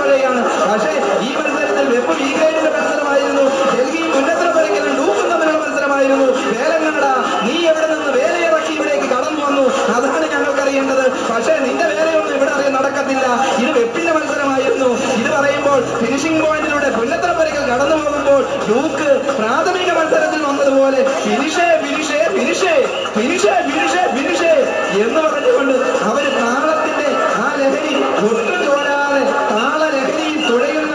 പറയുകയാണ്. പക്ഷേ ഈ മത്സരത്തിൽ വെപ്പ് വീഗേറ്റിന്റെ മത്സരമായിരുന്നു. ഡൽഹിയും പുന്നത്രപ്പുരയ്ക്കലും ഡൂക്കും തമ്മിലുള്ള മത്സരമായിരുന്നു. വേലങ്ങാട, നീ എവിടെ നിന്ന് വേലയിറക്കി ഇവിടേക്ക് കടന്നു വന്നു? അതാണ് ഞങ്ങൾക്കറിയേണ്ടത്. പക്ഷേ നിന്റെ വേലയൊന്നും ഇവിടെ അറിയാൻ നടക്കത്തില്ല. ഇത് വെപ്പിന്റെ മത്സരമായിരുന്നു. ഇത് പറയുമ്പോൾ ഫിനിഷിംഗ് പോയിന്റിലൂടെ പുന്നത്രപ്പുരയ്ക്കൽ കടന്നു പോകുമ്പോൾ ഡൂക്ക് പ്രാഥമിക മത്സരത്തിൽ വന്നതുപോലെ ഫിനിഷേ ഫിനിഷേ ഫിനിഷേ ഫിനിഷേ ഫിനിഷേ ഫിനിഷേ എന്ന് പറഞ്ഞുകൊണ്ട് അവർ താളത്തിന്റെ ആ ലഹരി ഒട്ടും ചോരാതെ താളലഹരിയിൽ തുഴയുന്ന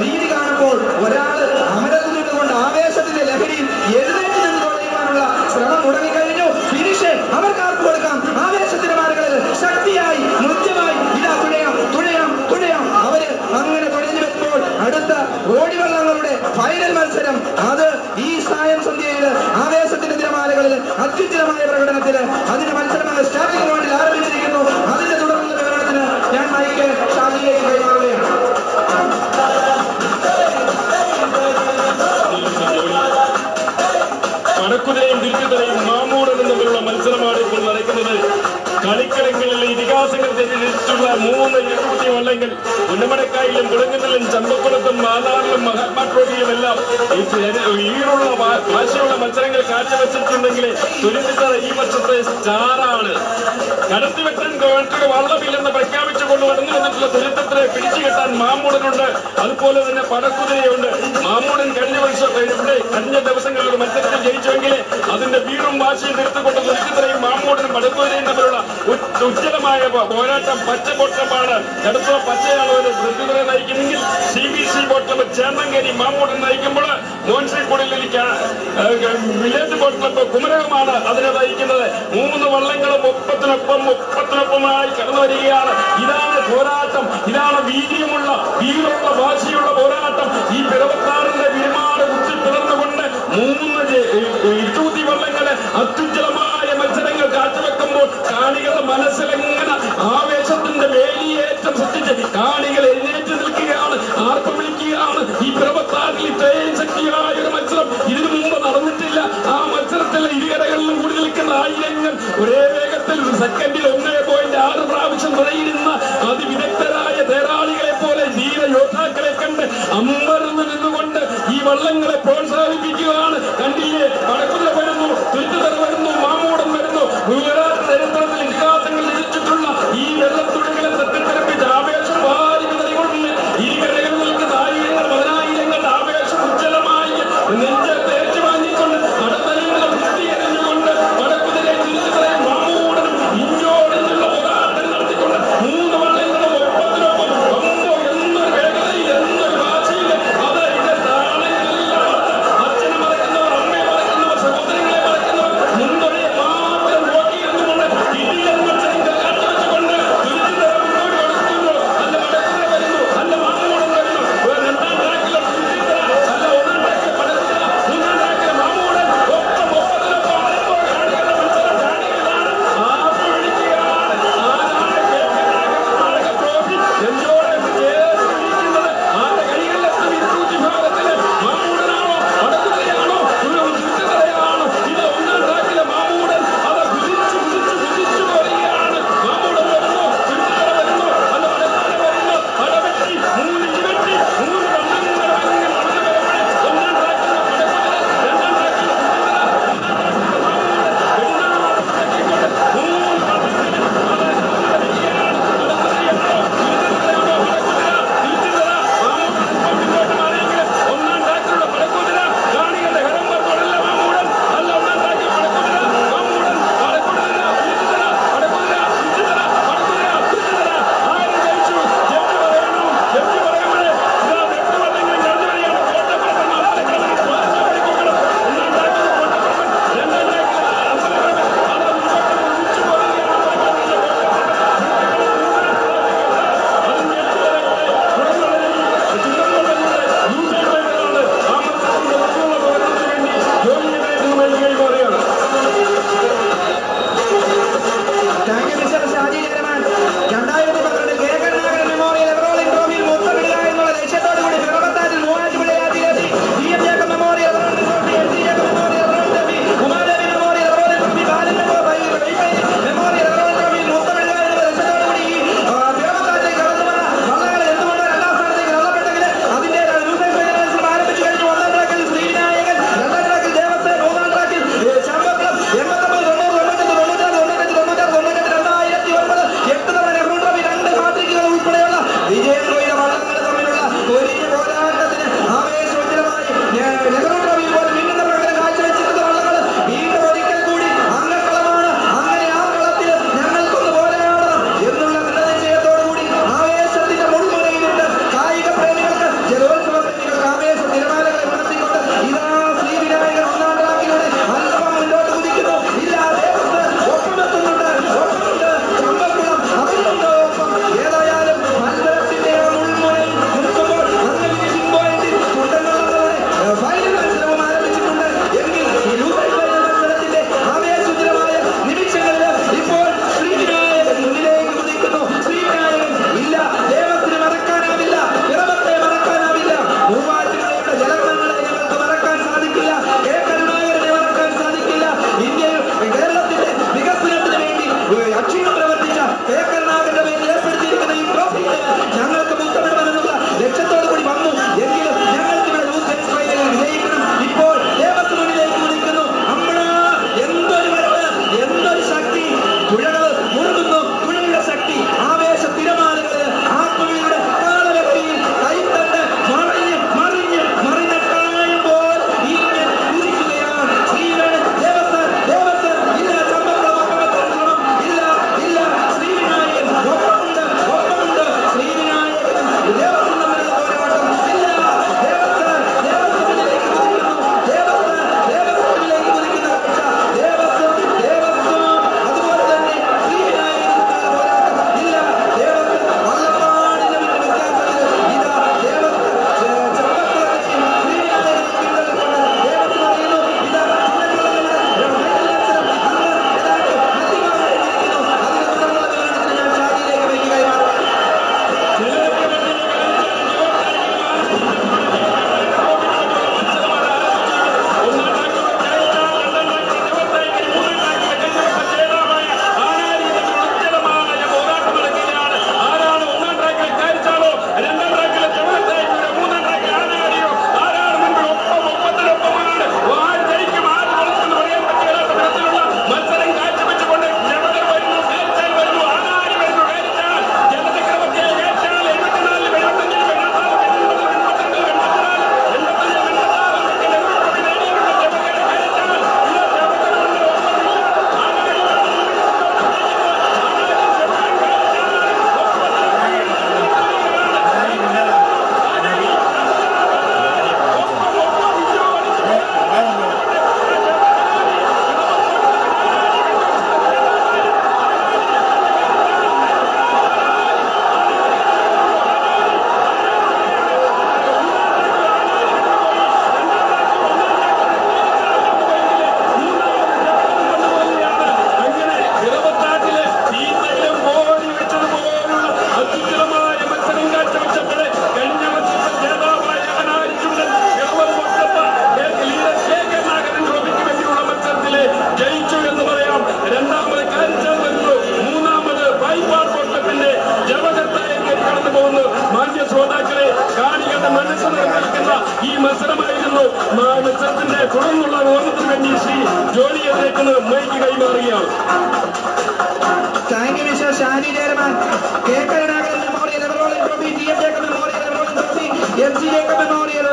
രീതി കാണുമ്പോൾ ഒരാൾ അമരത്തിൽ നിന്നുകൊണ്ട് ആവേശത്തിന്റെ ലഹരിയിൽ എഴുന്നേറ്റ് നിന്ന് തുഴയുവാനുള്ള ശ്രമം തുടങ്ങിക്കഴിഞ്ഞു. ഫിനിഷ് അവർക്ക് ആർക്ക് കൊടുക്കാം? ആവേശത്തിന്റെ മാർഗങ്ങളിൽ ശക്തിയായി നൃത്യമായി ഇതാ തുഴയാം തുഴയാം തുഴയാം. അവര് അങ്ങനെ തുഴഞ്ഞു വരുമ്പോൾ അടുത്ത ഓടിവള്ളങ്ങളുടെ ഫൈനൽ മത്സരം അത് ഈ സായം സന്ധ്യയില് ആവേശത്തിന്റെ തിരമാലകളിൽ അത്യുജ്വലമായ പ്രകടനത്തിന് അതിന്റെ മത്സരം സ്റ്റാർട്ടിംഗ് പോയിന്റിൽ ആരംഭിച്ചിരിക്കുന്നു. അതിന്റെ തുടർന്നുള്ള വിവരണത്തിന് ഞാൻ മൈക്ക് ഷാജിയിലേക്ക് കൈമാറുകയാണ്. പടക്കുതിരയും തിരിച്ചുതരയും മാമൂടനും തമ്മിലുള്ള മത്സരമാണ് ഇപ്പോൾ നടക്കുന്നത്. കളിക്കളങ്ങളിലെ ഇതിഹാസങ്ങൾ തെറ്റിച്ചുള്ള 3 ഇരുപത്തി വള്ളങ്ങൾ ഉന്നമടക്കായിലും കുളങ്ങലിലും ചമ്പക്കുളത്തും മാതാറിലും മഹാത്മാ ട്രോഫിയിലും എല്ലാം ഈടുള്ള ഭാഷയുള്ള മത്സരങ്ങൾ കാഴ്ചവെച്ചിട്ടുണ്ടെങ്കിൽ തുരിത്തിത്തറ ഈ വർഷത്തെ സ്റ്റാറാണ്. കടത്തിവെട്ടൻ ഗവൺമെന്റ് വള്ളമില്ലെന്ന് പ്രഖ്യാപിച്ചുകൊണ്ട് കടന്നു വന്നിട്ടുള്ള തുരിത്തത്തിനെ പിടിച്ചു കെട്ടാൻ മാമൂടനുണ്ട്. അതുപോലെ തന്നെ പടക്കുതിരയുണ്ട്. മാമൂടൻ കഴിഞ്ഞ ദിവസങ്ങളിൽ ഒരു മത്സരത്തിൽ ജയിച്ചുവെങ്കിൽ അതിന്റെ വീറും വാശിയും തീർത്തുകൊണ്ട് തുരിത്തിത്തറയും മാമൂടനും പടക്കുതിരയും തമ്മിലുള്ള ഉജ്ജ്വലമായ പോരാട്ടം പച്ചബോട്ടമാണ്. കടുത്ത പച്ചയാണ് ഒരു വൃത്തികളെ നയിക്കുന്നെങ്കിൽ CBC boat club Chennankary Mamoodan നയിക്കുമ്പോൾ മോൻശ്രീക്കുടലിലേക്ക് വില്ലേജ് ബോട്ട് ക്ലബ്ബ് കുമരകമാണ് അതിനെ നയിക്കുന്നത്. 3 വള്ളങ്ങളും ഒപ്പത്തിനൊപ്പമായി കടന്നു വരികയാണ്. ഇതാണ് പോരാട്ടം. ഇതാണ് വീര്യമുള്ള വീറുള്ള വാശിയുള്ള പോരാട്ടം. ഈ പിറവത്താറിന്റെ വിരുമാട് കുത്തി പിളർന്നുകൊണ്ട് 3 ഇരുപത്തി വള്ളങ്ങള് അത്യുജ്വലമായ മത്സരങ്ങൾ കാഴ്ചവെക്കുമ്പോൾ കാണികളുടെ മനസ്സിലെങ്ങനെ ആവേശത്തിന്റെ വേലിയേറ്റം സൃഷ്ടിച്ച് കാണികൾ എഴുന്നേറ്റ് നിൽക്കുകയാണ്, ആർപ്പ് വിളിക്കുകയാണ്. ഈ പിറവത്താറിൽ ഇത്രയും ശക്തിയായ ഒരു മത്സരം ഇതിനു മുമ്പ് നടന്നിട്ടില്ല. ആ മത്സരത്തിൽ ഇരുകരകളിലും കൂടി നിൽക്കുന്ന ആയിരങ്ങൾ ഒരേ വേഗത്തിൽ സെക്കൻഡിൽ 1.6 പ്രാവശ്യം തുഴയിരുന്ന അതിവിദഗ്ധരായ തേരാളികളെ പോലെ ധീര യോദ്ധാക്കളെ കണ്ട് അമ്പരന്ന് നിന്നുകൊണ്ട് ഈ വള്ളങ്ങളെ പ്രോത്സാഹിപ്പിക്കുകയാണ്. കണ്ടില്ലേ, പടക്കുതിര വരുന്നു, തുരുത്തുതറ വരുന്നു, മാമൂടൻ വരുന്നു. ചരിത്രത്തിൽ ഇതിഹാസങ്ങൾ രചിച്ചിട്ടുള്ള ഈ വെള്ളത്തുള്ളികളെ തട്ടിത്തെറിപ്പിച്ച് ആവേശം വാരി വിതറികൊണ്ട് ഈ കരകളിൽ നിൽക്കുന്ന ആയിരങ്ങൾ 10,000ങ്ങളുടെ ആവേശം ഉജ്ജ്വലമായി നെഞ്ചത്ത് ഏറ്റുവാങ്ങിക്കൊണ്ട് നടത്തലങ്ങളും കുത്തിയെറിഞ്ഞുകൊണ്ട് പടക്കുതിരെ തുരുത്തുതറയും മാമൂടനും ഇഞ്ചോടിഞ്ഞുള്ള പോരാട്ടം നടത്തിക്കൊണ്ട് 3 വള്ളങ്ങളും ഒപ്പത്തിനൊപ്പം എന്നൊരു വേഗതയിൽ എന്നൊരു വാശിയിൽ അത് ഇത് താളങ്ങളെല്ലാം അച്ഛനെ മറക്കുന്നവർ, അമ്മയെ മറക്കുന്നവർ, സഹോദരങ്ങളെ മറക്കുന്നവർ ജനങ്ങളുടെ മനസ്സ് നിറഞ്ഞിരിക്കുന്ന ഈ മത്സരമായിരുന്നു. മത്സരത്തിന്റെ തുടർന്നുള്ള ഓർമ്മത്തിന് വേണ്ടി ശ്രീ ജോലി എന്നേക്കുന്ന മൈക്ക് കൈമാറുകയാണ്. Thank you mister Shani chairman. K Karunakaran memorial ever rolling trophy, T M Jacob memorial ever rolling trophy, M C Jacob memorial